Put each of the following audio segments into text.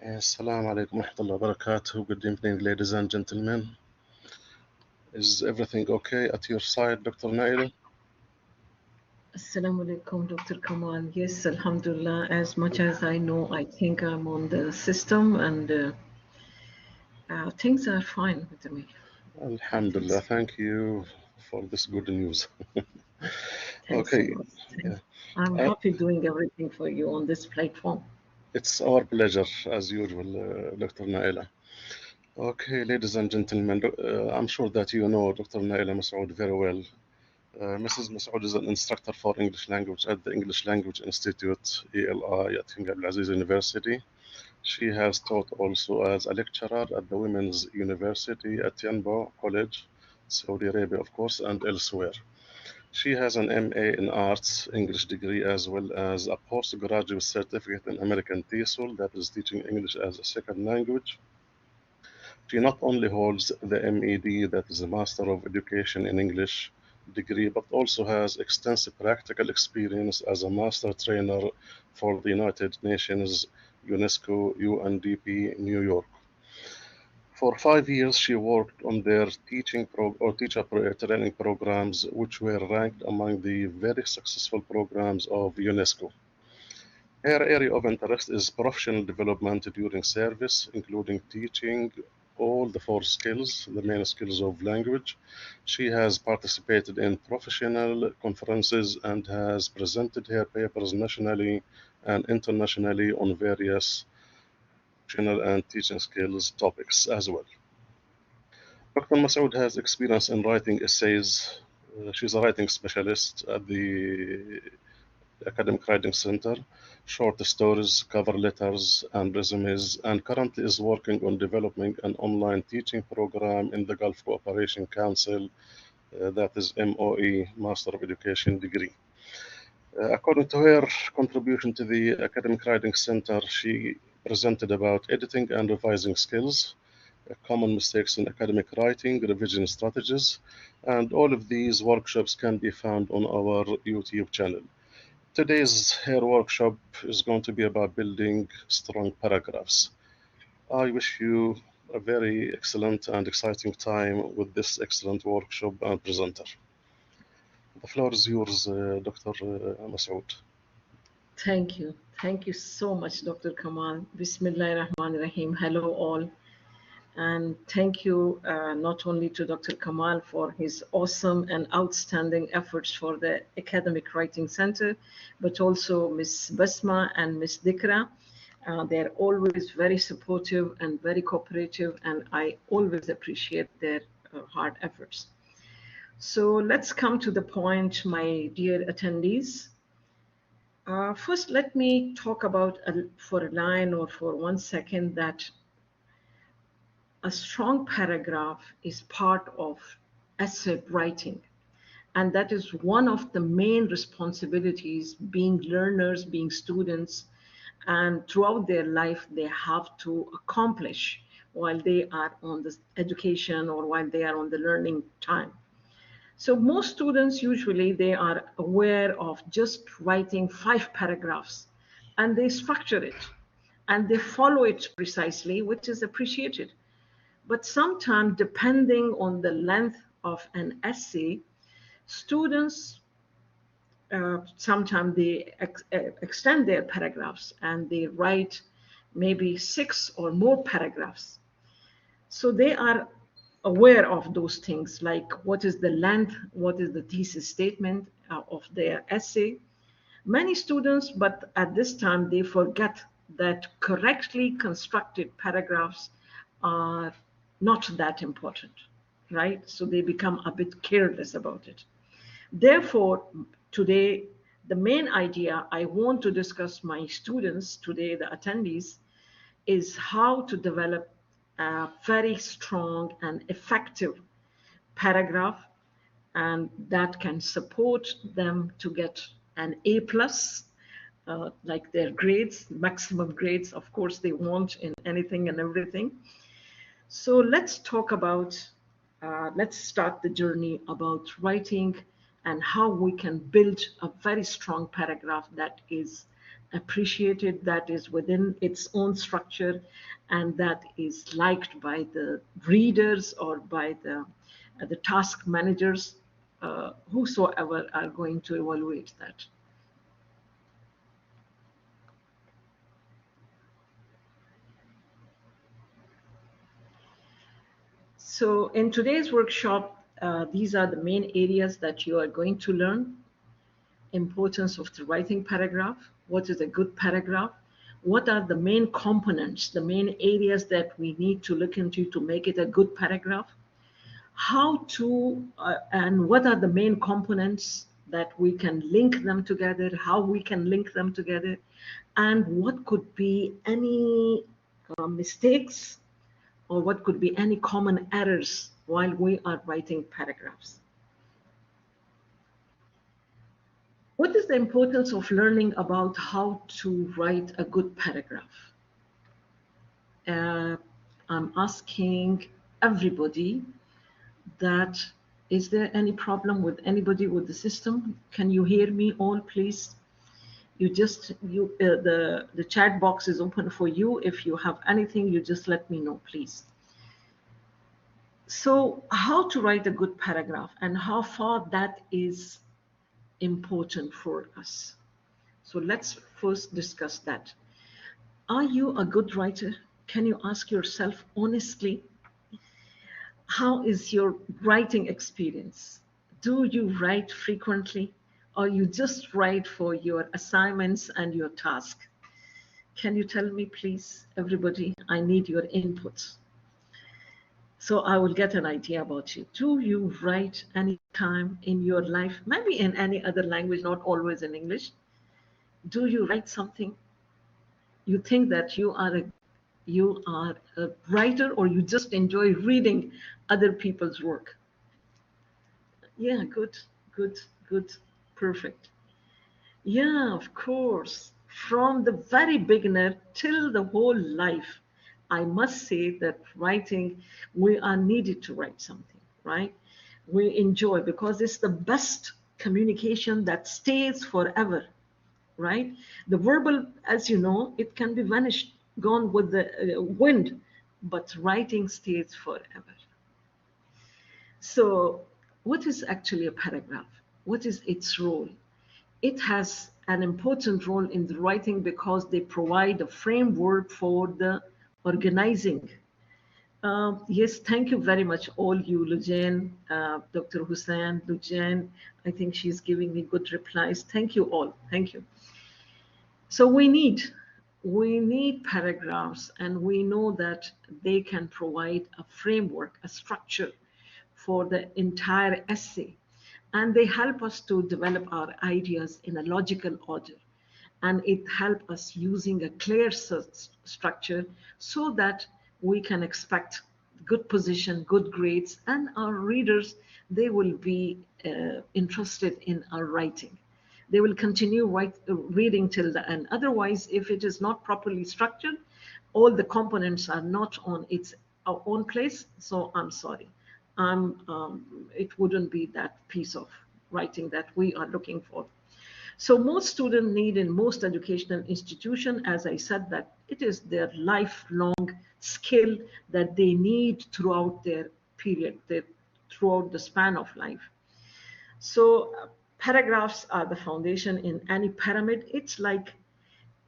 Assalamu alaikum wa rahmatullahi wa barakatuh. Good evening, ladies and gentlemen. Is everything okay at your side, Dr. Naila? Assalamu alaikum, Dr. Kamal. Yes, Alhamdulillah. As much as I know, I think I'm on the system and things are fine with me. Alhamdulillah. Things, Thank you for this good news. thanks a Okay, lot. yeah. Thanks. I'm Uh, happy doing everything for you on this platform. it's our pleasure, as usual, Dr. Naila. Okay, ladies and gentlemen, I'm sure that you know Dr. Naila Masood very well. Mrs. Masood is an instructor for English language at the English Language Institute, ELI, at King Abdulaziz University. She has taught also as a lecturer at the Women's University at Yanbu College, Saudi Arabia, of course, and elsewhere. She has an MA in Arts English degree as well as a postgraduate certificate in American TESOL, that is teaching English as a second language. She not only holds the MED, that is a Master of Education in English degree, but also has extensive practical experience as a master trainer for the United Nations UNESCO UNDP New York. For 5 years, she worked on their training programs, which were ranked among the very successful programs of UNESCO. Her area of interest is professional development during service, including teaching all the four skills, the main skills of language. She has participated in professional conferences and has presented her papers nationally and internationally on various professional and teaching skills topics as well. Dr. Masood has experience in writing essays. She's a writing specialist at the Academic Writing Center, short stories, cover letters, and resumes, and currently is working on developing an online teaching program in the Gulf Cooperation Council, that is MOE, Master of Education degree. According to her contribution to the Academic Writing Center, she presented about editing and revising skills, common mistakes in academic writing, revision strategies, and all of these workshops can be found on our YouTube channel. Today's hair workshop is going to be about building strong paragraphs. I wish you a very excellent and exciting time with this excellent workshop and presenter. The floor is yours, Dr. Masood. Thank you. Thank you so much, Dr. Kamal. Bismillah Rahman Rahim. Hello, all. And thank you not only to Dr. Kamal for his awesome and outstanding efforts for the Academic Writing Center, but also Ms. Basma and Ms. Dikra. They're always very supportive and very cooperative, and I always appreciate their hard efforts. So let's come to the point, my dear attendees. First, let me talk about for a line or for 1 second that a strong paragraph is part of essay writing. And that is one of the main responsibilities being learners, being students, and throughout their life, they have to accomplish while they are on the education or while they are on the learning time. So most students usually they are aware of just writing 5 paragraphs and they structure it and they follow it precisely, which is appreciated. But sometimes, depending on the length of an essay, students sometimes they extend their paragraphs and they write maybe 6 or more paragraphs. So they are aware of those things like what is the length, what is the thesis statement of their essay. Many students, but at this time, they forget that correctly constructed paragraphs are not that important, right? So they become a bit careless about it. Therefore, today, the main idea I want to discuss my students today, the attendees, is how to develop a very strong and effective paragraph and that can support them to get an A plus, like their grades, maximum grades, of course, they want in anything and everything. So let's talk about, let's start the journey about writing and how we can build a very strong paragraph that is appreciated, that is within its own structure, and that is liked by the readers or by the task managers, whosoever are going to evaluate that. So in today's workshop, these are the main areas that you are going to learn. Importance of the writing paragraph, what is a good paragraph, what are the main components, the main areas that we need to look into to make it a good paragraph, how to, and what are the main components that we can link them together, how we can link them together, and what could be any mistakes or what could be any common errors while we are writing paragraphs. What is the importance of learning about how to write a good paragraph? Uh, I'm asking everybody that, is there any problem with anybody with the system? Can you hear me all, please? The chat box is open for you. If you have anything, you just let me know, please. So how to write a good paragraph and how far that is important for us. So let's first discuss that. Are you a good writer? Can you ask yourself honestly, how is your writing experience? Do you write frequently or you just write for your assignments and your task? Can you tell me, please, everybody? I need your input. So I will get an idea about you. Do you write any time in your life, maybe in any other language, not always in English? Do you write something? You think that you are a writer, or you just enjoy reading other people's work? Yeah, good, good, good, perfect. Yeah, of course. From the very beginner till the whole life, I must say that writing, we are needed to write something, right? We enjoy because it's the best communication that stays forever, right? The verbal, as you know, it can be vanished, gone with the wind, but writing stays forever. So, what is actually a paragraph? What is its role? It has an important role in the writing because they provide a framework for the organizing. Yes, thank you very much, all you, Lujan, Dr. Hussein, Lujan. I think she's giving me good replies. Thank you all. Thank you. So we need paragraphs, and we know that they can provide a framework, a structure for the entire essay, and they help us to develop our ideas in a logical order, and it helps us using a clear structure so that we can expect good position, good grades, and our readers, they will be interested in our writing. They will continue reading till the end. Otherwise, if it is not properly structured, all the components are not on its own place. So I'm sorry, it wouldn't be that piece of writing that we are looking for. So most students need in most educational institution, as I said, that it is their lifelong skill that they need throughout their period, throughout the span of life. So paragraphs are the foundation in any pyramid. It's like,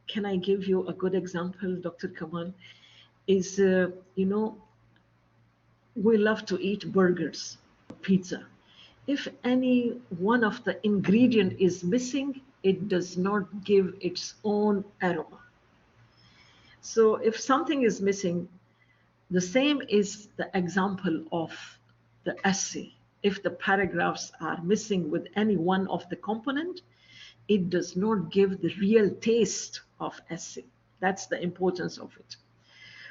can I give you a good example, Dr. Kamal? Is, we love to eat burgers, pizza. If any one of the ingredient is missing, it does not give its own aroma. So if something is missing, the same is the example of the essay. If the paragraphs are missing with any one of the component, it does not give the real taste of essay. That's the importance of it.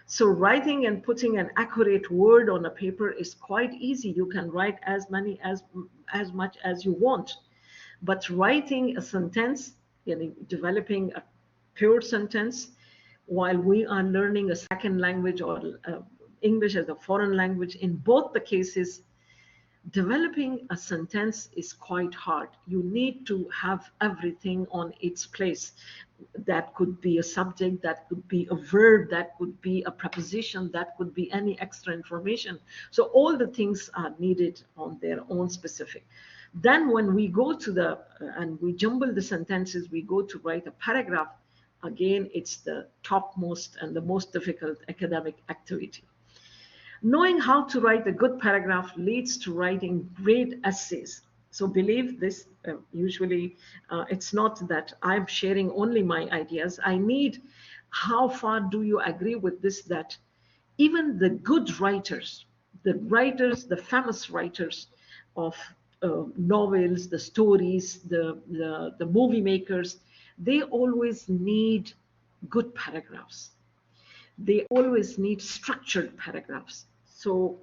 So writing and putting an accurate word on a paper is quite easy. You can write as much as you want. But writing a sentence, developing a pure sentence, while we are learning a second language or English as a foreign language, in both the cases, Developing a sentence is quite hard. You need to have everything on its place. That could be a subject, that could be a verb, that could be a preposition, that could be any extra information. So all the things are needed on their own specific. Then when we go to and we jumble the sentences, we go to write a paragraph. Again, it's the topmost and the most difficult academic activity. Knowing how to write a good paragraph leads to writing great essays. So believe this, usually it's not that I'm sharing only my ideas. I need, how far do you agree with this, that even the good writers, the famous writers of novels, the stories, the movie makers, they always need good paragraphs. They always need structured paragraphs. So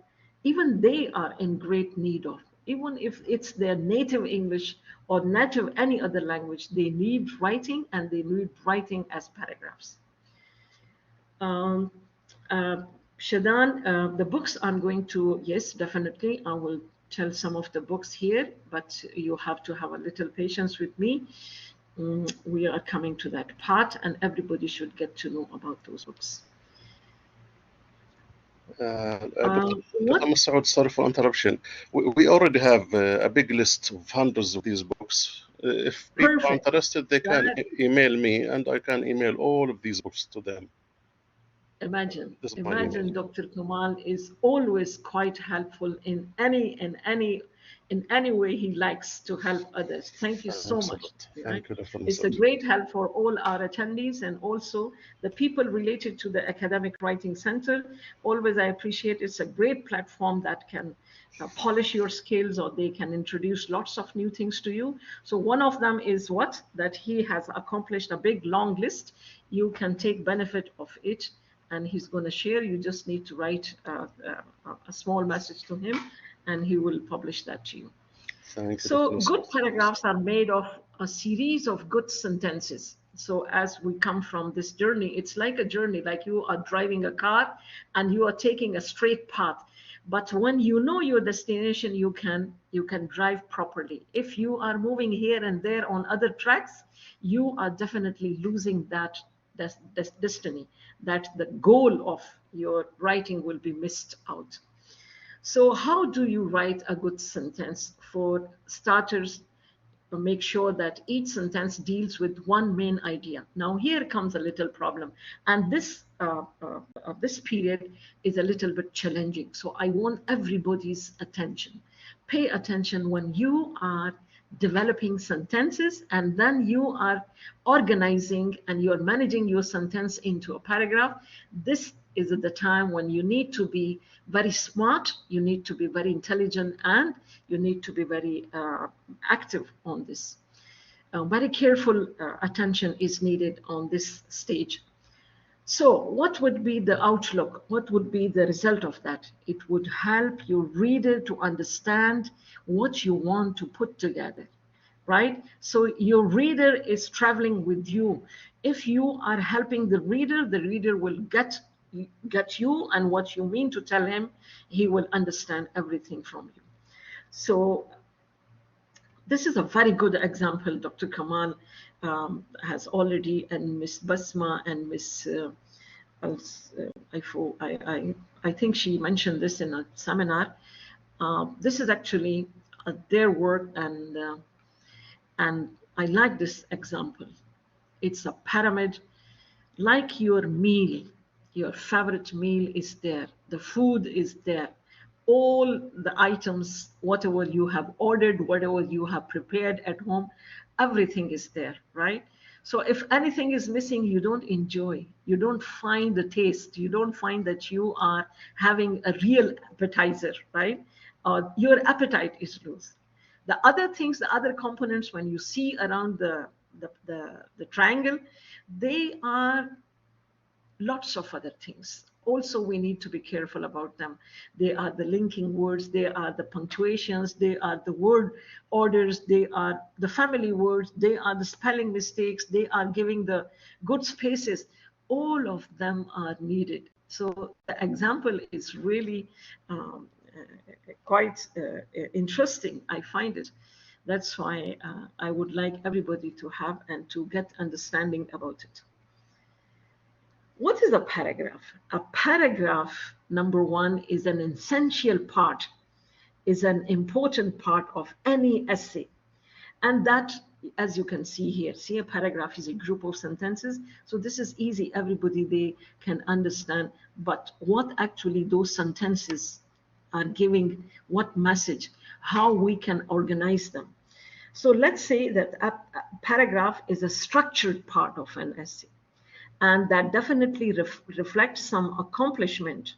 even they are in great need of, even if it's their native English or native any other language, they need writing, and they need writing as paragraphs. Um, uh, Shadan, the books I'm going to, yes, definitely, I will tell some of the books here, but you have to have a little patience with me. We are coming to that part, and everybody should get to know about those books. Dr. What Masood, sorry for interruption. We already have a big list of hundreds of these books. If people are Perfect. interested, they can That, email me, and I can email all of these books to them. imagine, This is my email. imagine Dr. Kamal is always quite helpful in any way he likes to help others. Thank you so Thanks a much. lot. Right? Thank you, Dr. It's a Masood. great help for all our attendees and also the people related to the Academic Writing Center. Always I appreciate, it's a great platform that can polish your skills, or they can introduce lots of new things to you. So one of them is what? That he has accomplished a big long list. You can take benefit of it, and he's going to share. You just need to write a small message to him, and he will publish that to you. Thank you, Dr. So good Masood. paragraphs are made of a series of good sentences. So as we come from this journey, it's like a journey, like you are driving a car and you are taking a straight path. But when you know your destination, you can drive properly. If you are moving here and there on other tracks, you are definitely losing that destiny, that the goal of your writing will be missed out. So how do you write a good sentence? For starters, make sure that each sentence deals with one main idea. Now here comes a little problem, and this period is a little bit challenging. So I want everybody's attention. Pay attention when you are developing sentences, and then you are organizing and you're managing your sentence into a paragraph. This is at the time when you need to be very smart, you need to be very intelligent, and you need to be very active on this. Very careful attention is needed on this stage. So what would be the outlook? What would be the result of that? It would help your reader to understand what you want to put together, right? So your reader is traveling with you. If you are helping the reader will get you and what you mean to tell him. He will understand everything from you. So this is a very good example. Dr. Kamal has already, and Miss Basma and Miss I think she mentioned this in a seminar. This is actually their work, and I like this example. It's a pyramid, like your meal. Your favorite meal is there. The food is there. All the items, whatever you have ordered, whatever you have prepared at home, everything is there, right? So if anything is missing, you don't enjoy. You don't find the taste. You don't find that you are having a real appetizer, right? Your appetite is loose. The other things, the other components, when you see around the triangle, they are lots of other things. Also, we need to be careful about them. They are the linking words, they are the punctuations, they are the word orders, they are the family words, they are the spelling mistakes, they are giving the good spaces. All of them are needed. So the example is really quite interesting. I find it. That's why I would like everybody to have and to get understanding about it. What is a paragraph? A paragraph, number one, is an essential part, is an important part of any essay. And that, as you can see here, see, a paragraph is a group of sentences. So this is easy, everybody, they can understand. But what actually those sentences are giving, what message, how we can organize them. So let's say that a paragraph is a structured part of an essay, and that definitely reflects some accomplishment,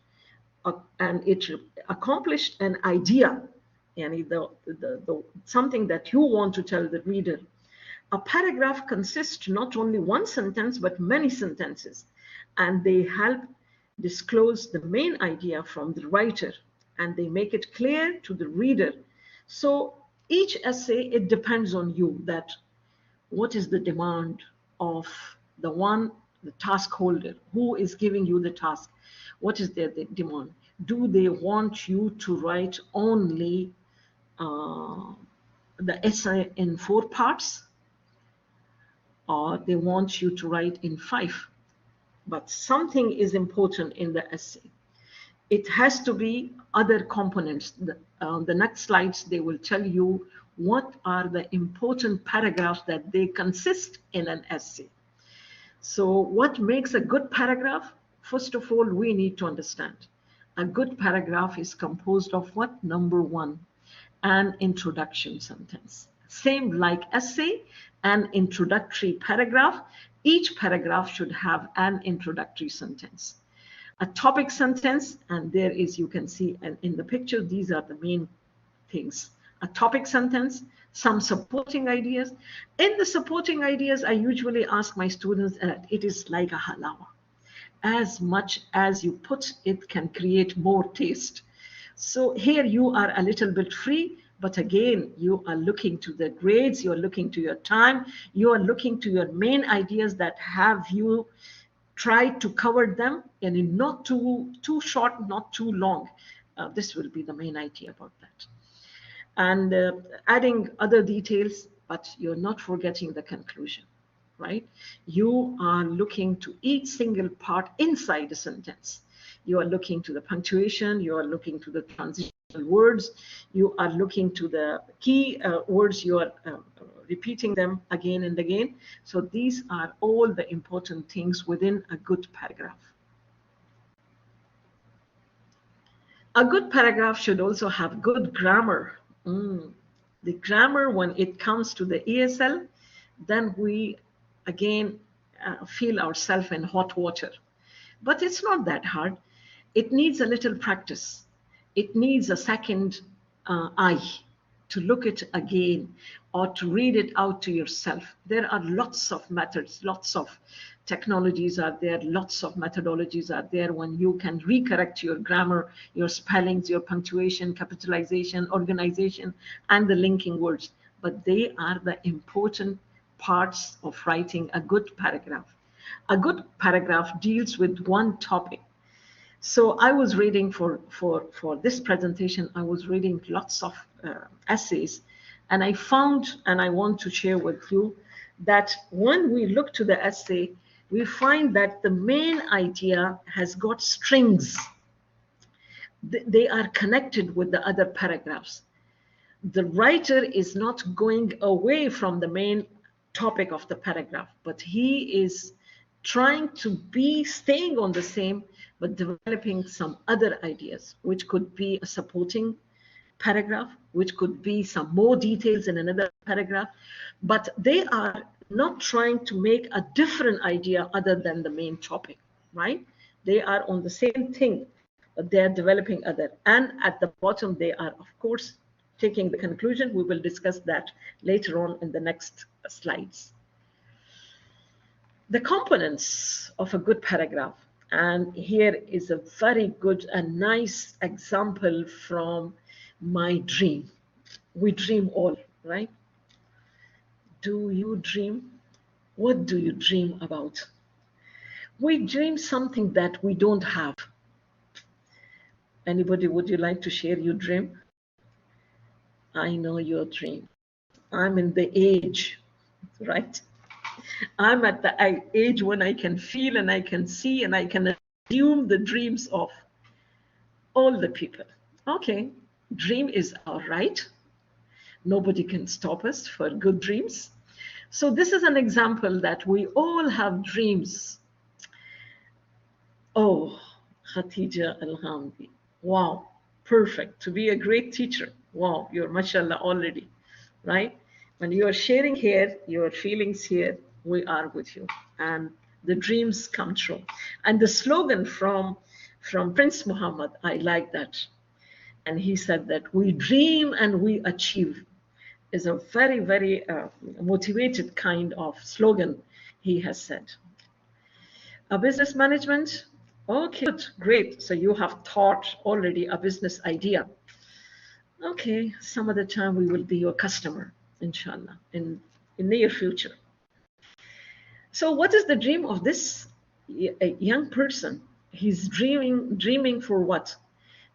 and it accomplished an idea, and something that you want to tell the reader. A paragraph consists not only one sentence but many sentences, and they help disclose the main idea from the writer, and they make it clear to the reader. So each essay, it depends on you, that what is the demand of the task holder, who is giving you the task. What is their demand? Do they want you to write only uh, the essay in 4 parts, or they want you to write in 5? But something is important in the essay. It has to be other components. The next slides, they will tell you what are the important paragraphs that they consist in an essay. So what makes a good paragraph? First of all, we need to understand. A good paragraph is composed of what? Number one, an introduction sentence. Same like essay, an introductory paragraph. Each paragraph should have an introductory sentence. A topic sentence, and there is, you can see in the picture, these are the main things. A topic sentence, some supporting ideas. In the supporting ideas, I usually ask my students that it is like a halawa. As much as you put, it can create more taste. So here you are a little bit free, but again, you are looking to the grades, you're looking to your time, you are looking to your main ideas that have you tried to cover them, and not too short, not too long. This will be the main idea about that. And adding other details, but you're not forgetting the conclusion, right? You are looking to each single part inside the sentence. You are looking to the punctuation, you are looking to the transitional words, you are looking to the key words, you are repeating them again and again. So these are all the important things within a good paragraph. A good paragraph should also have good grammar. The grammar, when it comes to the ESL, then we again feel ourselves in hot water. But it's not that hard. It needs a little practice. It needs a second eye to look it again, or to read it out to yourself. There are lots of methods, lots of technologies are there, lots of methodologies are there when you can recorrect your grammar, your spellings, your punctuation, capitalization, organization, and the linking words. But they are the important parts of writing a good paragraph. A good paragraph deals with one topic. So I was reading for this presentation, I was reading lots of essays, and I found, and I want to share with you, that when we look to the essay, we find that the main idea has got strings. They are connected with the other paragraphs. The writer is not going away from the main topic of the paragraph, but he is trying to be staying on the same, but developing some other ideas, which could be a supporting paragraph, which could be some more details in another paragraph, but they are not trying to make a different idea other than the main topic, right? They are on the same thing, but they're developing other. And at the bottom, they are, of course, taking the conclusion. We will discuss that later on in the next slides. The components of a good paragraph. And here is a very good and nice example from my dream. We dream all, right? Do you dream? What do you dream about? We dream something that we don't have. Anybody, would you like to share your dream? I know your dream. I'm in the age, right? I'm at the age when I can feel and I can see and I can assume the dreams of all the people. Okay, dream is our right. Nobody can stop us for good dreams. So, this is an example that we all have dreams. Oh, Khatija Al Ghamdi. Wow, perfect. To be a great teacher. Wow, you're mashallah already, right? When you are sharing here, your feelings here, we are with you. And the dreams come true. And the slogan from Prince Muhammad, I like that. And he said that we dream and we achieve is a very, very motivated kind of slogan he has said. A business management? Okay, good, great. So you have thought already a business idea. Okay, some other time we will be your customer, inshallah, in near future. So what is the dream of this a young person? He's dreaming for what?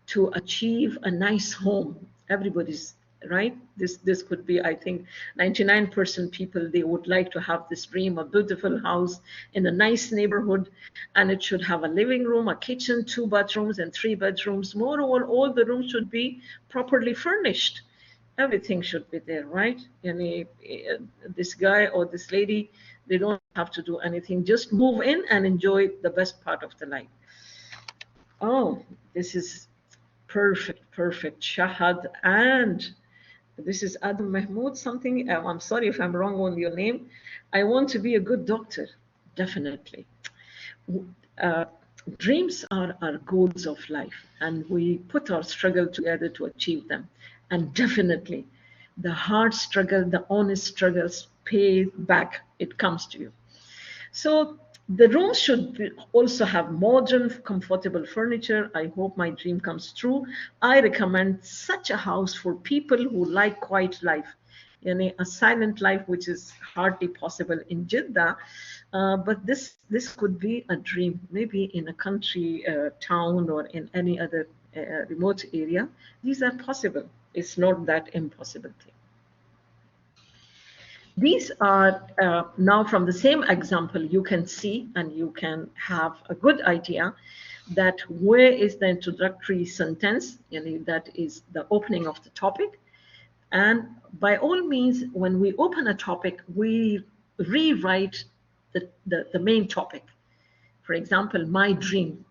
To achieve a nice home. Everybody's right. This could be, I think, 99% people they would like to have this dream, a beautiful house in a nice neighborhood, and it should have a living room, a kitchen, two bathrooms, and three bedrooms. Moreover, all the rooms should be properly furnished. Everything should be there, right? And this guy or this lady, they don't have to do anything. Just move in and enjoy the best part of the life. Oh, this is perfect, perfect. Shahad. And this is Adam Mahmoud, something. I'm sorry if I'm wrong on your name. I want to be a good doctor. Definitely. Uh, Dreams are our goals of life, and we put our struggle together to achieve them. And definitely, the hard struggle, the honest struggles pay back. It comes to you. So the rooms should also have modern, comfortable furniture. I hope my dream comes true. I recommend such a house for people who like quiet life. A silent life, which is hardly possible in Jeddah, but this could be a dream. Maybe in a country town or in any other remote area, these are possible. It's not that impossible thing. These are now from the same example, you can see and you can have a good idea that where is the introductory sentence, that is the opening of the topic. And by all means, when we open a topic, we rewrite the main topic. For example, my dream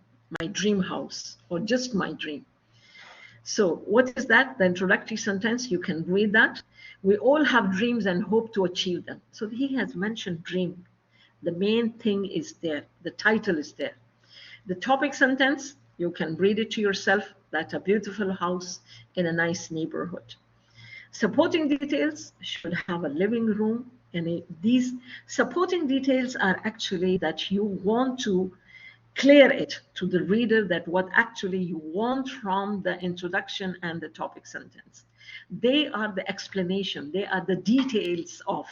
house, or just my dream. So, what is that? The introductory sentence, you can read that. We all have dreams and hope to achieve them. So, he has mentioned dream. The main thing is there, the title is there. The topic sentence, you can read it to yourself, that a beautiful house in a nice neighborhood. Supporting details should have a living room. And these supporting details are actually that you want to clear it to the reader that what actually you want from the introduction and the topic sentence. They are the explanation, they are the details of,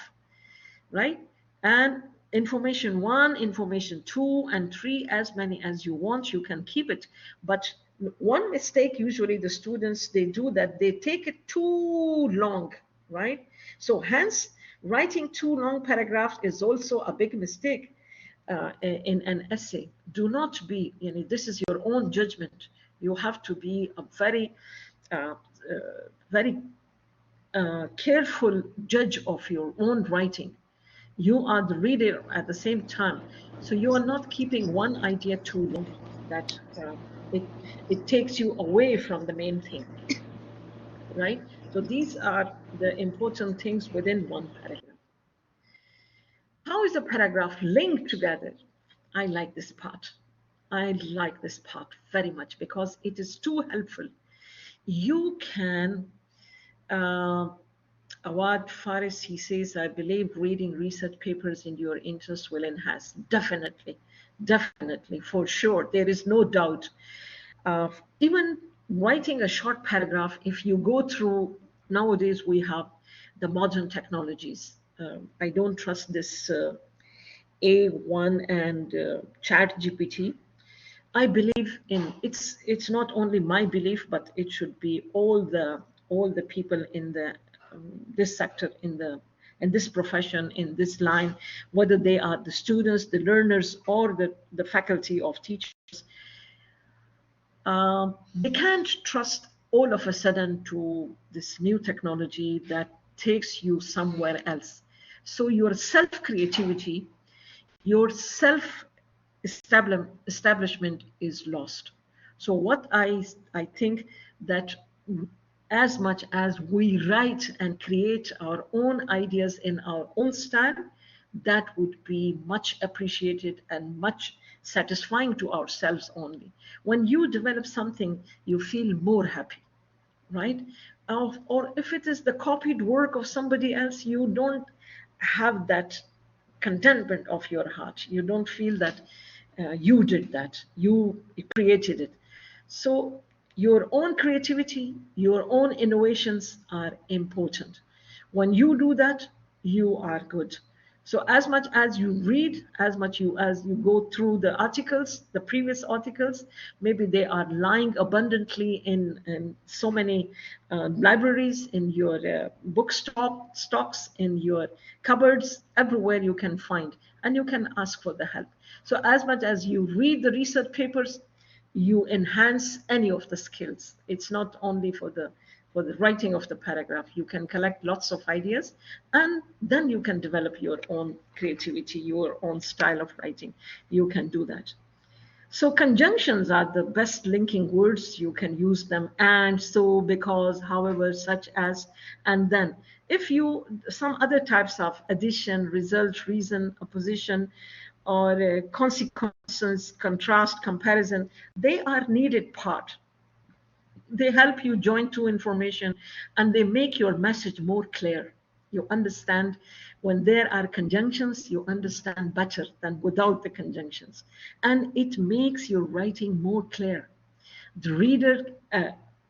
right? And information one, information two, and three, as many as you want, you can keep it. But one mistake usually the students they do that they take it too long, right? So hence writing too long paragraphs is also a big mistake in an essay. Do not be, this is your own judgment. You have to be a uh, very careful judge of your own writing. You are the reader at the same time. So you are not keeping one idea too long that it, it takes you away from the main thing, right? So these are the important things within one paragraph. How is a paragraph linked together? I like this part. I like this part very much because it is too helpful. You can, uh, Awad Faris, he says, I believe reading research papers in your interest will enhance. Definitely, definitely, for sure. There is no doubt. Even writing a short paragraph, if you go through, nowadays we have the modern technologies. I don't trust this A1 and Chat GPT. I believe in it's not only my belief, but it should be all the people in the this sector in this profession in this line, whether they are the students, the learners, or the faculty of teachers. They can't trust all of a sudden to this new technology that takes you somewhere else. So your self creativity, your self establishment is lost. So what I think that as much as we write and create our own ideas in our own style, that would be much appreciated and much satisfying to ourselves only. When you develop something, you feel more happy, right? Or if it is the copied work of somebody else, you don't have that contentment of your heart. You don't feel that you did that, you created it. So your own creativity, your own innovations are important. When you do that, you are good. So as much as you read, as you go through the articles, the previous articles, maybe they are lying abundantly in so many libraries, in your stocks, in your cupboards, everywhere you can find, and you can ask for the help. So as much as you read the research papers, you enhance any of the skills. It's not only for the writing of the paragraph. You can collect lots of ideas, and then you can develop your own creativity, your own style of writing. You can do that. So conjunctions are the best linking words. You can use them: and, so, because, however, such as, and then. If you, some other types of addition, result, reason, opposition, or consequences, contrast, comparison, they are needed part. They help you join two information, and they make your message more clear. You understand when there are conjunctions, you understand better than without the conjunctions, and it makes your writing more clear. The reader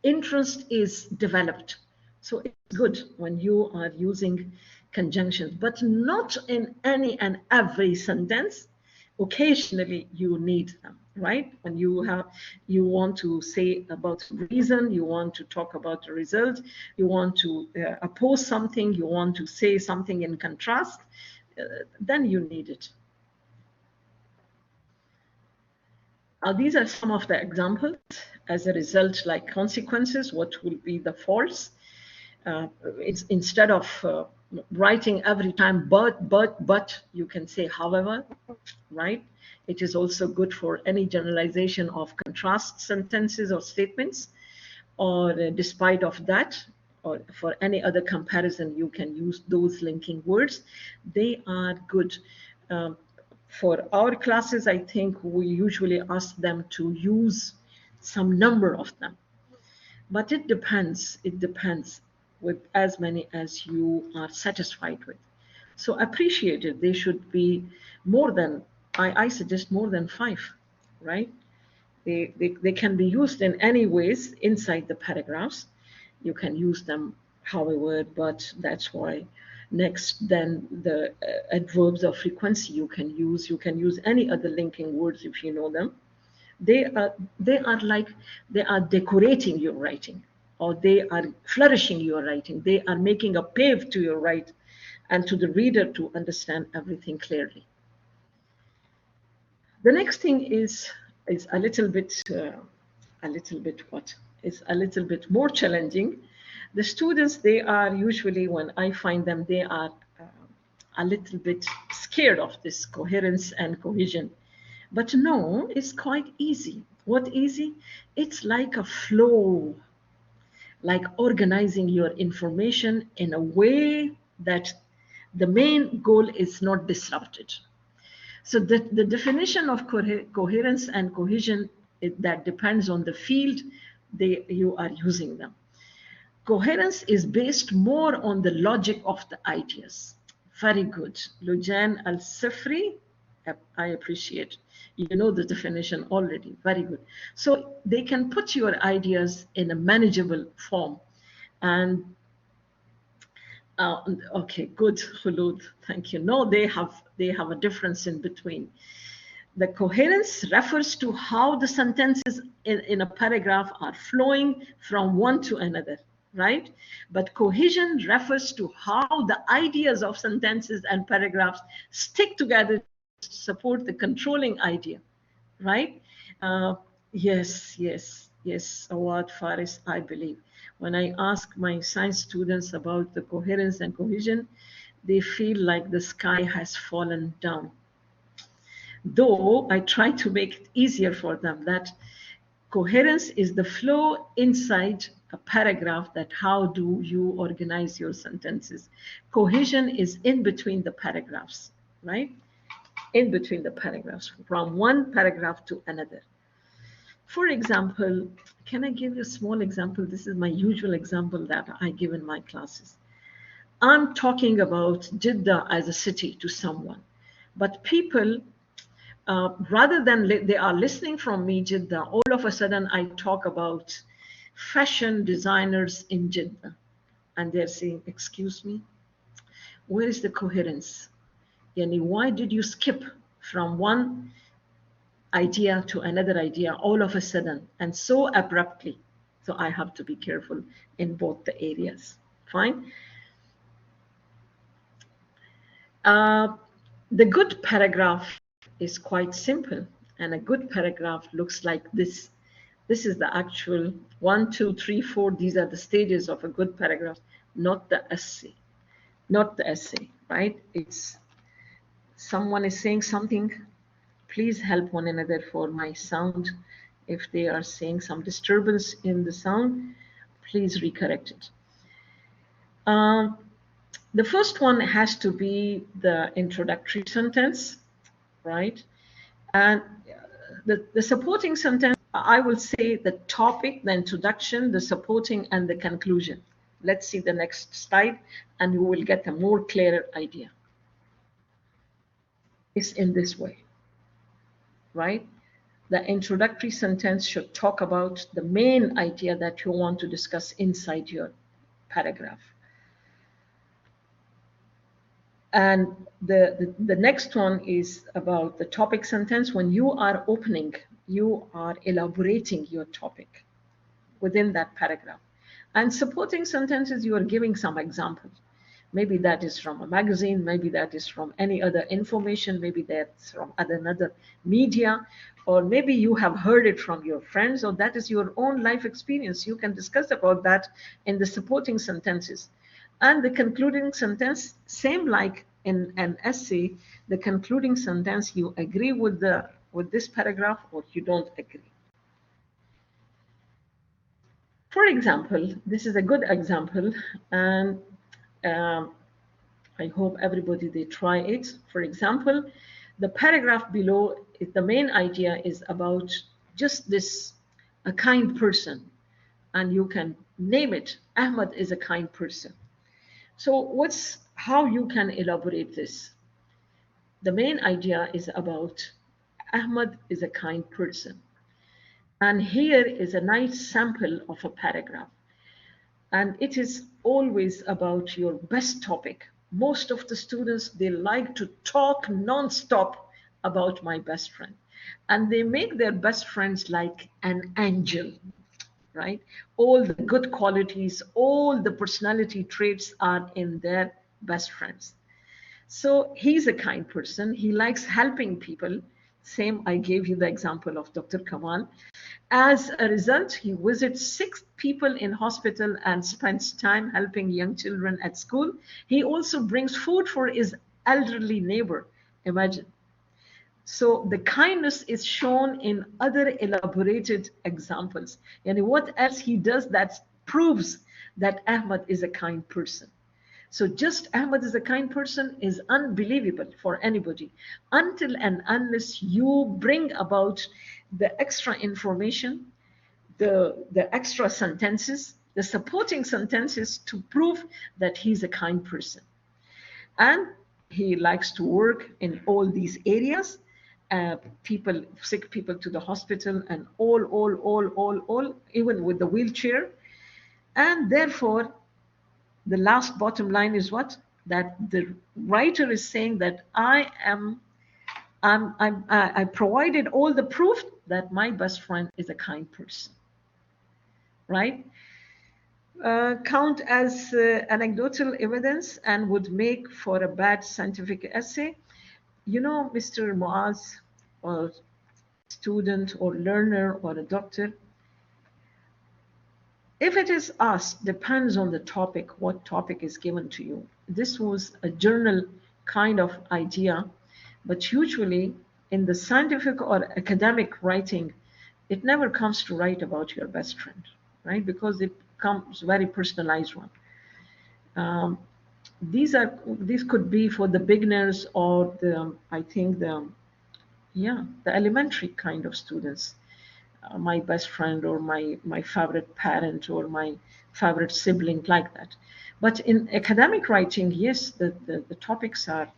interest is developed. So it's good when you are using conjunctions, but not in any and every sentence. Occasionally you need them, right? When you want to say about reason, you want to talk about the result, you want to oppose something, you want to say something in contrast, then you need it. These are some of the examples. As a result, like consequences, what will be the false? It's instead of writing every time but, you can say however, right? It is also good for any generalization of contrast sentences or statements, or despite of that, or for any other comparison, you can use those linking words. They are good. Um, for our classes, I think we usually ask them to use some number of them, but it depends. It depends with as many as you are satisfied with. So appreciate it. They should be more than, I suggest more than five, right? They can be used in any ways inside the paragraphs. You can use them however, but that's why. Next, then the adverbs of frequency you can use any other linking words if you know them. They are like they are decorating your writing, or they are flourishing your writing. They are making a pave to your right and to the reader to understand everything clearly. The next thing is a little bit what is a little bit more challenging. The students, they are usually, when I find them, they are a little bit scared of this coherence and cohesion. But no, it's quite easy. What easy? It's like a flow, like organizing your information in a way that the main goal is not disrupted. So the definition of coherence and cohesion, that depends on the field you are using them. Coherence is based more on the logic of the ideas. Very good. Lujan Al-Sifri, I appreciate. You know the definition already. Very good. So they can put your ideas in a manageable form. And okay, good, Khulud. Thank you. No, they have a difference in between. The coherence refers to how the sentences in a paragraph are flowing from one to another, right? But cohesion refers to how the ideas of sentences and paragraphs stick together to support the controlling idea, right? Uh, yes, Awad Faris, I believe. When I ask my science students about the coherence and cohesion, they feel like the sky has fallen down. Though I try to make it easier for them that coherence is the flow inside a paragraph, that how do you organize your sentences. Cohesion is in between the paragraphs, right? In between the paragraphs, from one paragraph to another. For example, can I give you a small example? This is my usual example that I give in my classes. I'm talking about Jeddah as a city to someone, but people, rather than they are listening from me, Jeddah, all of a sudden I talk about fashion designers in Jeddah. And they're saying, excuse me, where is the coherence? Yani, why did you skip from one idea to another idea all of a sudden and so abruptly? So I have to be careful in both the areas. Fine. Uh, the good paragraph is quite simple, and a good paragraph looks like this. This is the actual 1, 2, 3, 4. These are the stages of a good paragraph, not the essay. Not the essay, right? It's someone is saying something. Please help one another for my sound. If they are saying some disturbance in the sound, please recorrect it. Um, the first one has to be the introductory sentence, right? And the supporting sentence, I will say the topic, the introduction, the supporting, and the conclusion. Let's see the next slide, and you will get a more clearer idea. It's in this way, right? The introductory sentence should talk about the main idea that you want to discuss inside your paragraph. And the next one is about the topic sentence. When you are opening, you are elaborating your topic within that paragraph. And supporting sentences, you are giving some examples. Maybe that is from a magazine, maybe that is from any other information, maybe that's from another media, or maybe you have heard it from your friends, or that is your own life experience. You can discuss about that in the supporting sentences. And the concluding sentence, same like in an essay, the concluding sentence, you agree with this paragraph or you don't agree. For example, this is a good example, and um, I hope everybody they try it. For example, the paragraph below, the main idea is about just this, a kind person, and you can name it. Ahmad is a kind person. So what's how you can elaborate this? The main idea is about Ahmad is a kind person. And here is a nice sample of a paragraph. And it is always about your best topic. Most of the students, they like to talk non-stop about my best friend. And they make their best friends like an angel, right? All the good qualities, all the personality traits are in their best friends. So he's a kind person. He likes helping people. Same, I gave you the example of Dr. Kamal. As a result, he visits 6 people in hospital and spends time helping young children at school. He also brings food for his elderly neighbor. Imagine. So the kindness is shown in other elaborated examples. And what else he does that proves that Ahmad is a kind person. So just Ahmad is a kind person is unbelievable for anybody until and unless you bring about the extra information, the extra sentences, the supporting sentences to prove that he's a kind person. And he likes to work in all these areas, people, sick people to the hospital, and all, even with the wheelchair. And therefore, the last bottom line is what? That the writer is saying that I I provided all the proof that my best friend is a kind person, right? Count as anecdotal evidence and would make for a bad scientific essay. You know, Mr. Muaz, or student or learner or a doctor, if it is asked, depends on the topic, what topic is given to you. This was a journal kind of idea, but usually in the scientific or academic writing, it never comes to write about your best friend, right? Because it becomes very personalized one. Um, these could be for the beginners or the, I think the, yeah, the elementary kind of students. My best friend or my favorite parent or my favorite sibling, like that. But in academic writing, yes, the topics are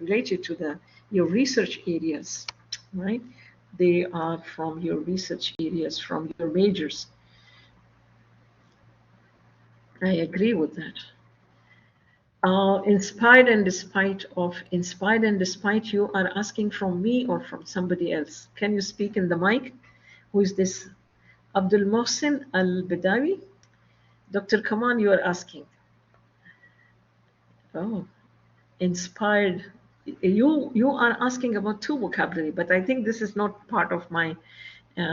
related to your research areas, right? They are from your research areas, from your majors. I agree with that. Inspired and despite, you are asking from me or from somebody else. Can you speak in the mic? Who is this? Abdul Mohsin Al Bidawi? Dr. Kaman, you are asking. Oh, inspired. You are asking about two vocabulary, but I think this is not part of my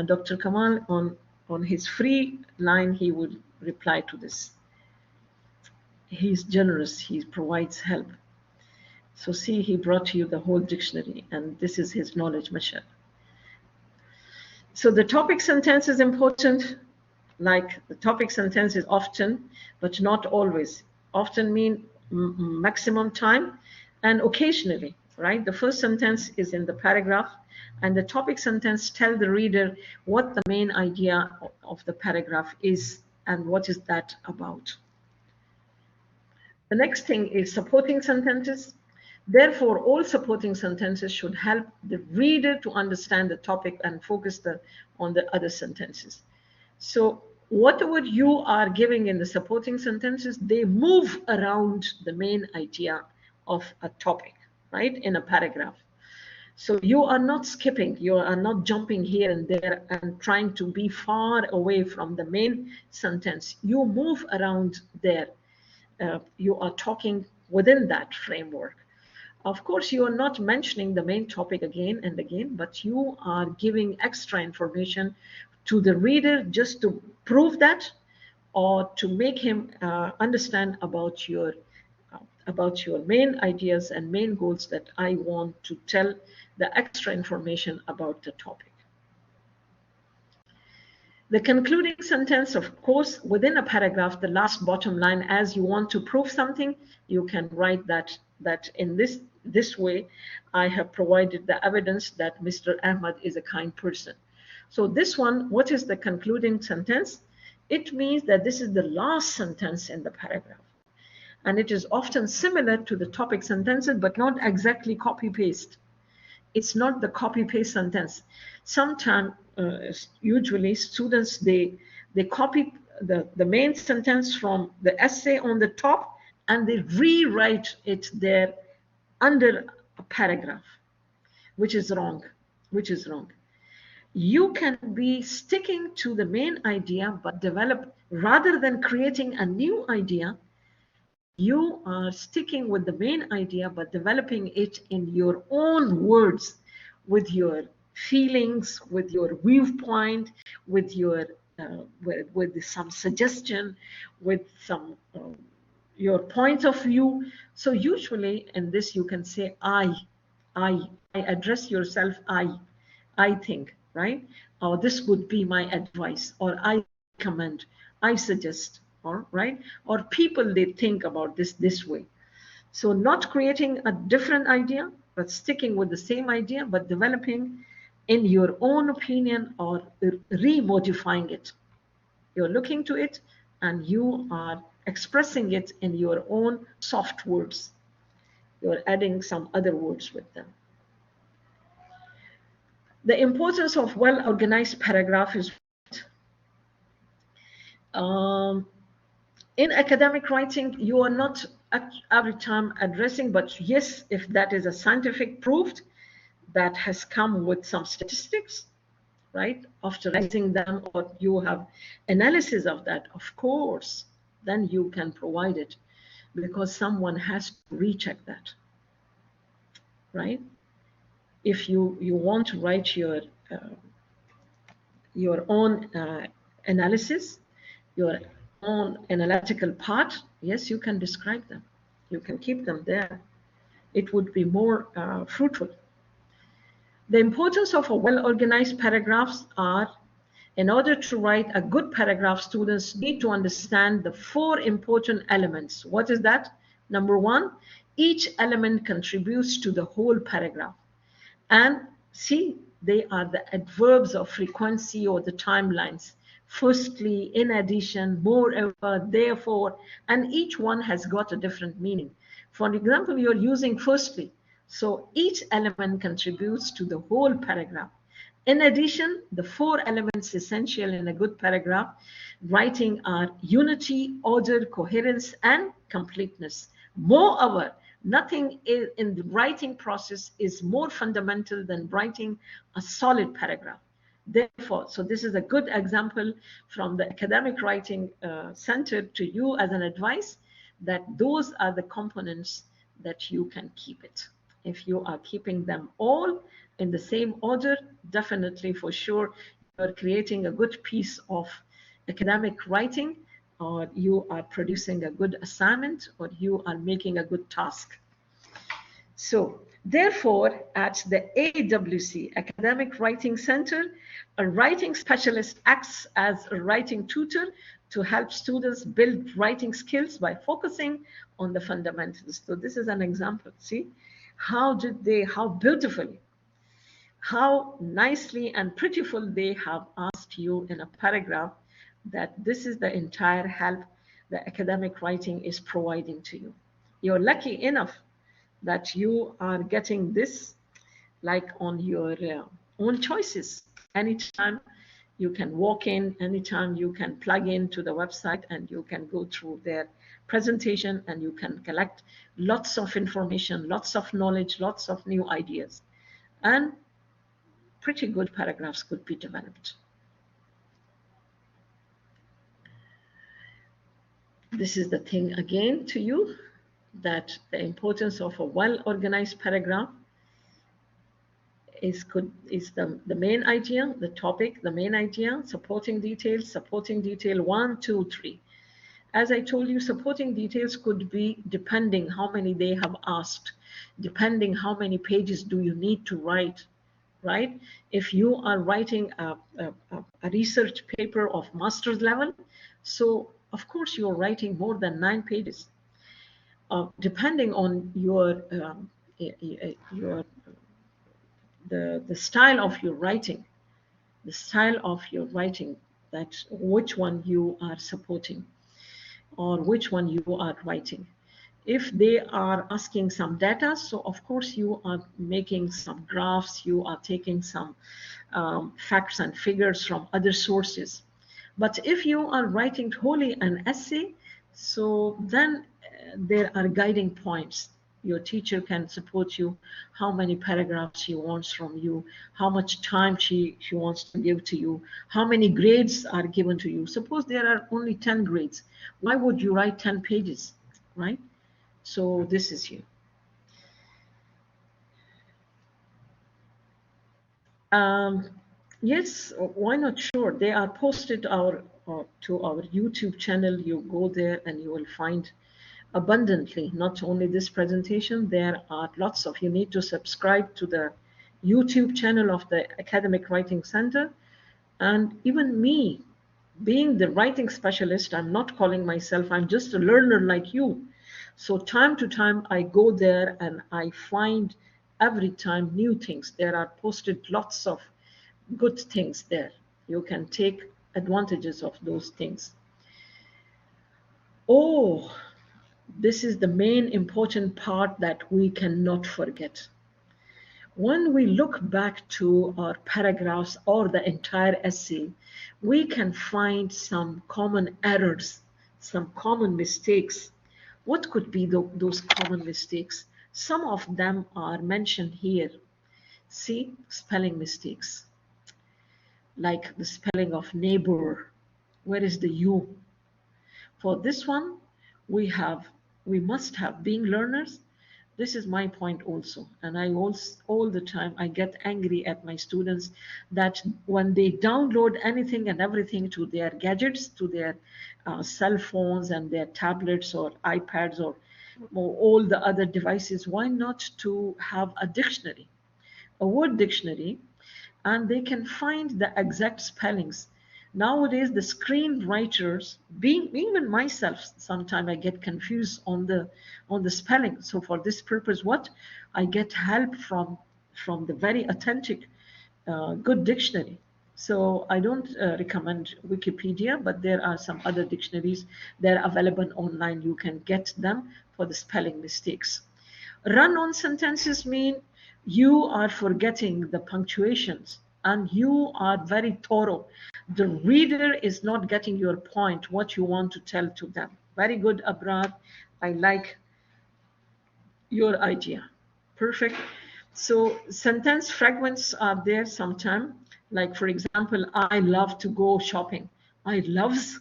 Dr. Kamal on his free line. He would reply to this. He's generous. He provides help. So see, he brought you the whole dictionary, and this is his knowledge, mashallah. So the topic sentence is important. Like the topic sentence is often, but not always. Often mean maximum time, and occasionally, right? The first sentence is in the paragraph, and the topic sentence tell the reader what the main idea of the paragraph is and what is that about. The next thing is supporting sentences. Therefore, all supporting sentences should help the reader to understand the topic and focus on the other sentences. So whatever you are giving in the supporting sentences, they move around the main idea of a topic, right, in a paragraph. So you are not skipping, you are not jumping here and there and trying to be far away from the main sentence. You move around there. You are talking within that framework. Of course, you are not mentioning the main topic again and again, but you are giving extra information to the reader just to prove that, or to make him understand about your main ideas and main goals, that I want to tell the extra information about the topic. The concluding sentence, of course, within a paragraph, the last bottom line, as you want to prove something, you can write that in this way, I have provided the evidence that Mr. Ahmad is a kind person. So this one, what is the concluding sentence? It means that this is the last sentence in the paragraph. And it is often similar to the topic sentences, but not exactly copy-paste. It's not the copy-paste sentence. Sometimes, usually, students, they copy the main sentence from the essay on the top, and they rewrite it there under a paragraph, which is wrong, You can be sticking to the main idea, but develop, rather than creating a new idea, you are sticking with the main idea, but developing it in your own words, with your feelings, with your viewpoint, with your with some suggestion, with some your point of view. So usually in this you can say I address yourself, I think, right? Or this would be my advice, or I recommend, I suggest, or right? Or people, they think about this way. So not creating a different idea, but sticking with the same idea, but developing in your own opinion, or remodifying it. You're looking to it and you are expressing it in your own soft words. You're adding some other words with them. The importance of well-organized paragraph is um, in academic writing, you are not every time addressing, but yes, if that is a scientific proved, that has come with some statistics, right? After writing them, or you have analysis of that, of course, then you can provide it, because someone has to recheck that, right? If you want to write your own analysis, your own analytical part, yes, you can describe them. You can keep them there. It would be more fruitful. The importance of a well-organized paragraphs are, in order to write a good paragraph, students need to understand the four important elements. What is that? Number one, each element contributes to the whole paragraph. And see, they are the adverbs of frequency or the timelines. Firstly, in addition, moreover, therefore, and each one has got a different meaning. For example, you're using firstly, so each element contributes to the whole paragraph. In addition, the four elements essential in a good paragraph writing are unity, order, coherence, and completeness. Moreover, nothing in the writing process is more fundamental than writing a solid paragraph. Therefore, so this is a good example from the academic writing center to you as an advice, that those are the components that you can keep it. If you are keeping them all in the same order, definitely for sure you are creating a good piece of academic writing, or you are producing a good assignment, or you are making a good task. So therefore, at the AWC, Academic Writing Center, a writing specialist acts as a writing tutor to help students build writing skills by focusing on the fundamentals. So this is an example. See, how beautifully, how nicely and prettiful they have asked you in a paragraph that this is the entire help the academic writing is providing to you. You're lucky enough that you are getting this like on your own choices. Anytime you can walk in, anytime you can plug into the website and you can go through their presentation and you can collect lots of information, lots of knowledge, lots of new ideas. And pretty good paragraphs could be developed. This is the thing again to you, that the importance of a well-organized paragraph is the main idea, the topic, the main idea, supporting detail 1, 2, 3. As I told you, supporting details could be depending how many they have asked, depending how many pages do you need to write, right? If you are writing a research paper of master's level, so of course you're writing more than 9 pages. Depending on the style of your writing, that which one you are supporting or which one you are writing. If they are asking some data, so of course you are making some graphs, you are taking some facts and figures from other sources. But if you are writing wholly an essay, so then there are guiding points. Your teacher can support you, how many paragraphs she wants from you, how much time she wants to give to you, how many grades are given to you. Suppose there are only 10 grades. Why would you write 10 pages, right? So this is here. Yes, why not? Sure. They are posted to our YouTube channel. You go there and you will find abundantly, not only this presentation, there are lots of, you need to subscribe to the YouTube channel of the Academic Writing Center. And even me, being the writing specialist, I'm not calling myself, I'm just a learner like you. So time to time, I go there and I find every time new things. There are posted lots of good things there. You can take advantages of those things. Oh, this is the main important part that we cannot forget. When we look back to our paragraphs or the entire essay, we can find some common errors, some common mistakes. What could be those common mistakes? Some of them are mentioned here. See, spelling mistakes, like the spelling of neighbor. Where is the U? For this one, we have, we must have, being learners. This is my point also, and I also all the time I get angry at my students that when they download anything and everything to their gadgets, to their cell phones and their tablets or iPads or all the other devices, why not to have a dictionary, a word dictionary, and they can find the exact spellings. Nowadays, the screenwriters, being even myself, sometimes I get confused on the spelling. So for this purpose, what I get help from the very authentic, good dictionary. So I don't recommend Wikipedia, but there are some other dictionaries that are available online. You can get them for the spelling mistakes. Run-on sentences mean you are forgetting the punctuations and you are very thorough. The reader is not getting your point, what you want to tell to them. Very good, Abrar. I like your idea. Perfect. So sentence fragments are there sometime. Like for example, I love to go shopping. I loves.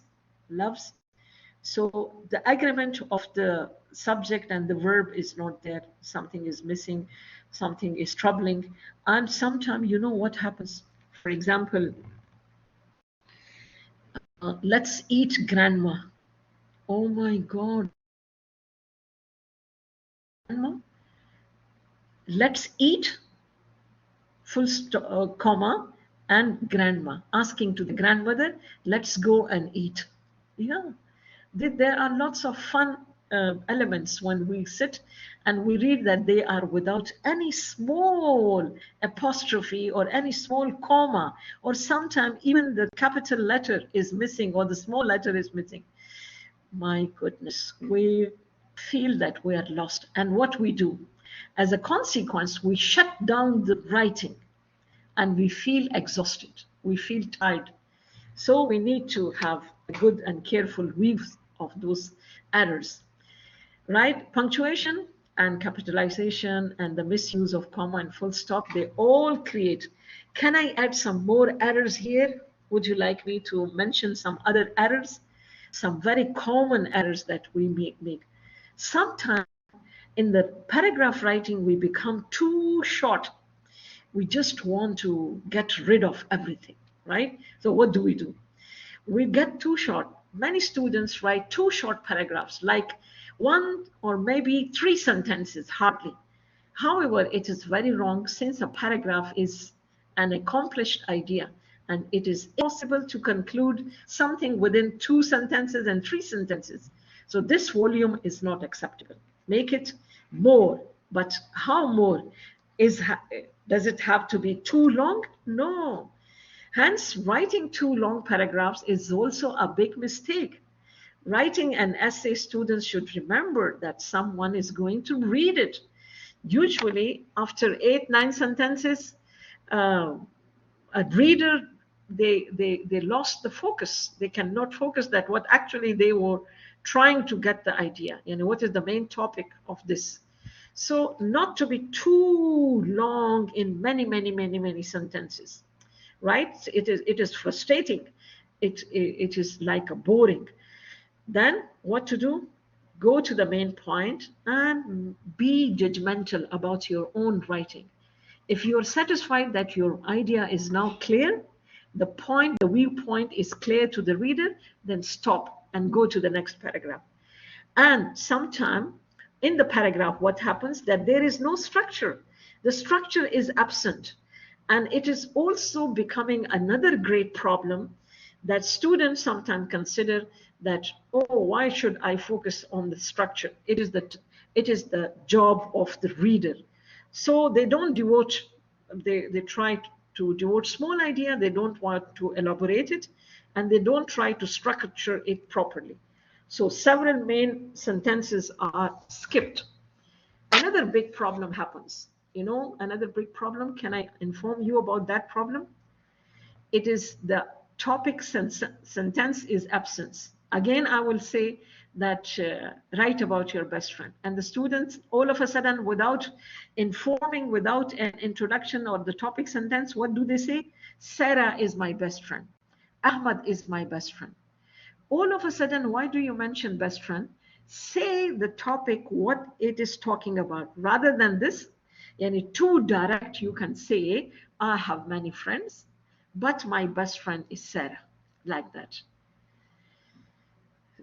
So the agreement of the subject and the verb is not there. Something is missing, something is troubling. And sometimes you know what happens. For example, let's eat grandma. Oh my God, grandma, let's eat comma and grandma, asking to the grandmother, let's go and eat. Yeah, there are lots of fun elements when we sit and we read that they are without any small apostrophe or any small comma, or sometimes even the capital letter is missing or the small letter is missing. My goodness, we feel that we are lost. And what we do, as a consequence, we shut down the writing and we feel exhausted, we feel tired. So we need to have a good and careful weave of those errors, right? Punctuation and capitalization and the misuse of comma and full stop, they all create. Can I add some more errors here? Would you like me to mention some other errors? Some very common errors that we make. Sometimes in the paragraph writing, we become too short. We just want to get rid of everything, right? So what do? We get too short. Many students write too short paragraphs, like one or maybe three sentences, hardly. However, it is very wrong since a paragraph is an accomplished idea and it is impossible to conclude something within two sentences and three sentences. So this volume is not acceptable. Make it more, but how more? Is Does it have to be too long? No. Hence, writing too long paragraphs is also a big mistake. Writing an essay, students should remember that someone is going to read it. Usually, after 8, 9 sentences, uh, a reader, they lost the focus. They cannot focus that what actually they were trying to get the idea. You know, what is the main topic of this? So not to be too long in many sentences, right? It is frustrating. It is like a boring. Then what to do? Go to the main point and be judgmental about your own writing. If you're satisfied that your idea is now clear, the point, the viewpoint is clear to the reader, then stop and go to the next paragraph. And sometime in the paragraph, what happens that there is no structure. The structure is absent. And it is also becoming another great problem that students sometimes consider that, oh, why should I focus on the structure? It is the job of the reader. So they don't devote, they try to devote small idea, they don't want to elaborate it, and they don't try to structure it properly. So several main sentences are skipped. Another big problem happens. You know, another big problem, can I inform you about that problem? It is the topic sentence is absence. Again, I will say that write about your best friend. And the students, all of a sudden, without informing, without an introduction or the topic sentence, what do they say? Sarah is my best friend. Ahmad is my best friend. All of a sudden, why do you mention best friend? Say the topic, what it is talking about, rather than this. Yani too direct, you can say, I have many friends, but my best friend is Sarah, like that,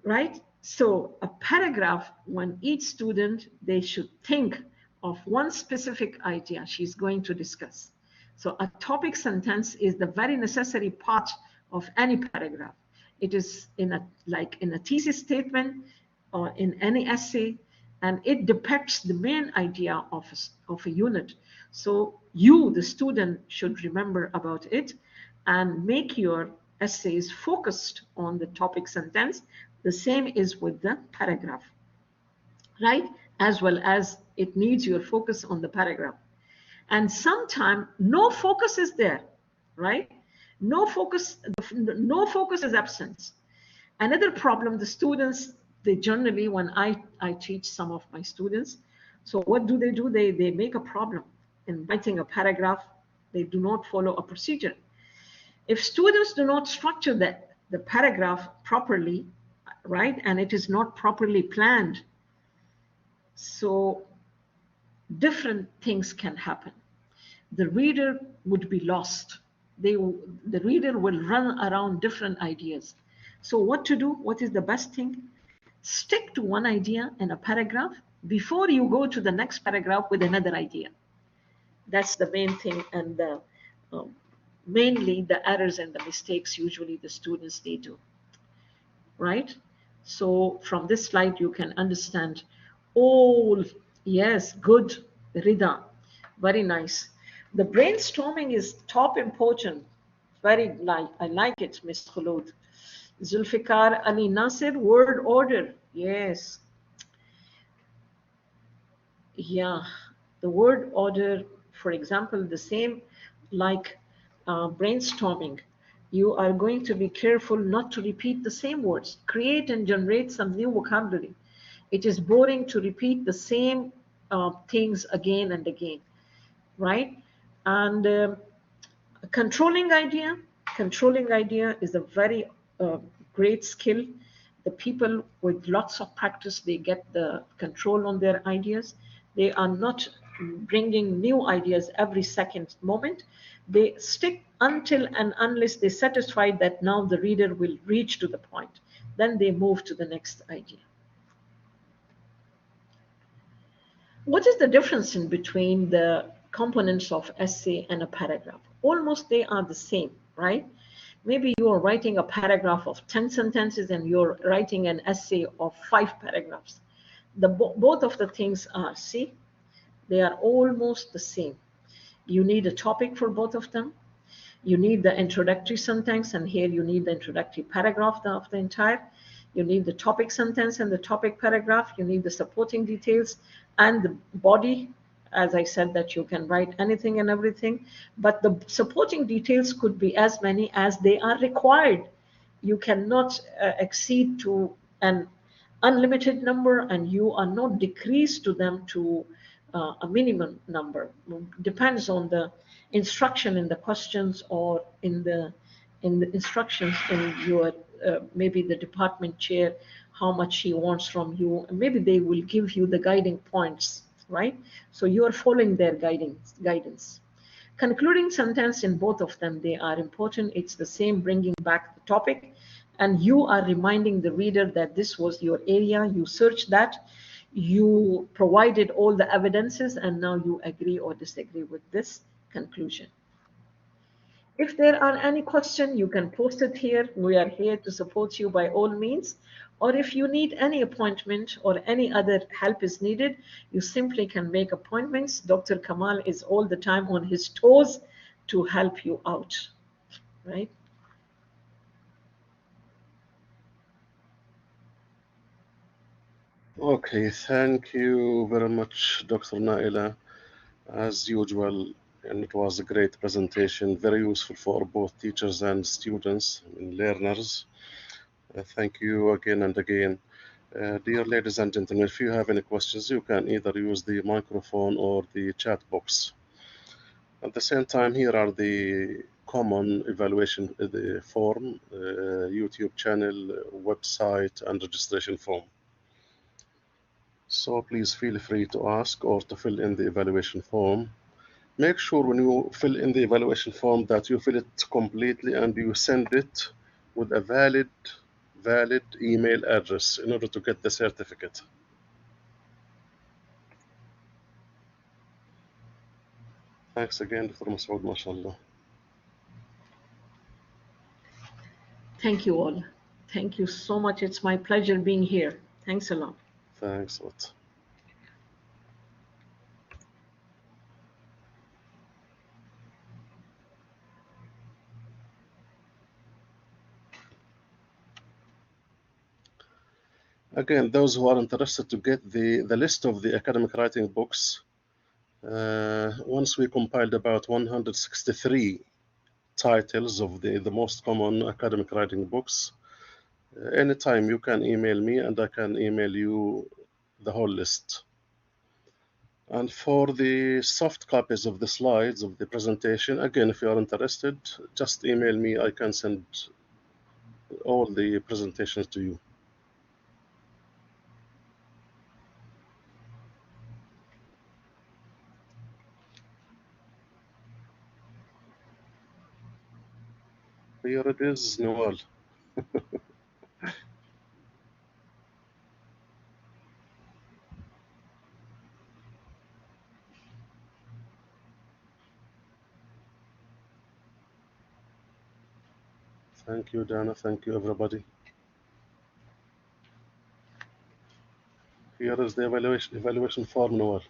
right? So a paragraph, when each student, they should think of one specific idea she's going to discuss. So a topic sentence is the very necessary part of any paragraph. It is in a, like in a thesis statement or in any essay, and it depicts the main idea of a unit. So you, the student, should remember about it and make your essays focused on the topic sentence. The same is with the paragraph, right? As well as it needs your focus on the paragraph. And sometimes no focus is there, right? No focus is absent. Another problem, the students, they generally, when I teach some of my students, so what do? They make a problem in writing a paragraph. They do not follow a procedure. If students do not structure the paragraph properly, right, and it is not properly planned, so different things can happen. The reader would be lost. The reader will run around different ideas. So what to do? What is the best thing? Stick to one idea in a paragraph before you go to the next paragraph with another idea. That's the main thing, and um, mainly the errors and the mistakes usually the students they do, right? So from this slide you can understand all. Yes, good, Rida, very nice. The brainstorming is top important. Very like, I like it, Miss Khulud. Zulfikar Ali Nasir, word order. Yes, yeah, the word order, for example, the same like brainstorming. You are going to be careful not to repeat the same words. Create and generate some new vocabulary. It is boring to repeat the same things again and again, right? And controlling idea, controlling idea is a very uh, great skill. The people with lots of practice, they get the control on their ideas. They are not bringing new ideas every second moment. They stick until and unless they satisfy that now the reader will reach to the point, then they move to the next idea. What is the difference in between the components of essay and a paragraph? Almost they are the same, right? Maybe you're writing a paragraph of 10 sentences and you're writing an essay of 5 paragraphs. Both of the things are, see, they are almost the same. You need a topic for both of them. You need the introductory sentence, and here you need the introductory paragraph of the entire. You need the topic sentence and the topic paragraph. You need the supporting details and the body. As I said, that you can write anything and everything, but the supporting details could be as many as they are required. You cannot exceed to an unlimited number, and you are not decreased to them to a minimum number. Depends on the instruction in the questions or in the instructions in your maybe the department chair, how much he wants from you, and maybe they will give you the guiding points, right? So you are following their guidance. Concluding sentence in both of them, they are important. It's the same, bringing back the topic, and you are reminding the reader that this was your area, you searched that, you provided all the evidences, and now you agree or disagree with this conclusion. If there are any questions, you can post it here. We are here to support you by all means. Or if you need any appointment or any other help is needed, you simply can make appointments. Dr. Kamal is all the time on his toes to help you out, right? Okay, thank you very much, Dr. Naila, as usual. And it was a great presentation, very useful for both teachers and students and learners. Thank you again and again. Dear ladies and gentlemen, if you have any questions, you can either use the microphone or the chat box. At the same time, here are the common evaluation the form, YouTube channel, website, and registration form. So please feel free to ask or to fill in the evaluation form. Make sure when you fill in the evaluation form that you fill it completely and you send it with a valid email address in order to get the certificate. Thanks again, Dr. Masood, mashallah. Thank you all. Thank you so much. It's my pleasure being here. Thanks a lot. Thanks a lot. Again, those who are interested to get the list of the academic writing books, once we compiled about 163 titles of the most common academic writing books, anytime you can email me and I can email you the whole list. And for the soft copies of the slides of the presentation, again, if you are interested, just email me. I can send all the presentations to you. Here it is, Noel. Thank you, Dana. Thank you, everybody. Here is the evaluation form, Noel.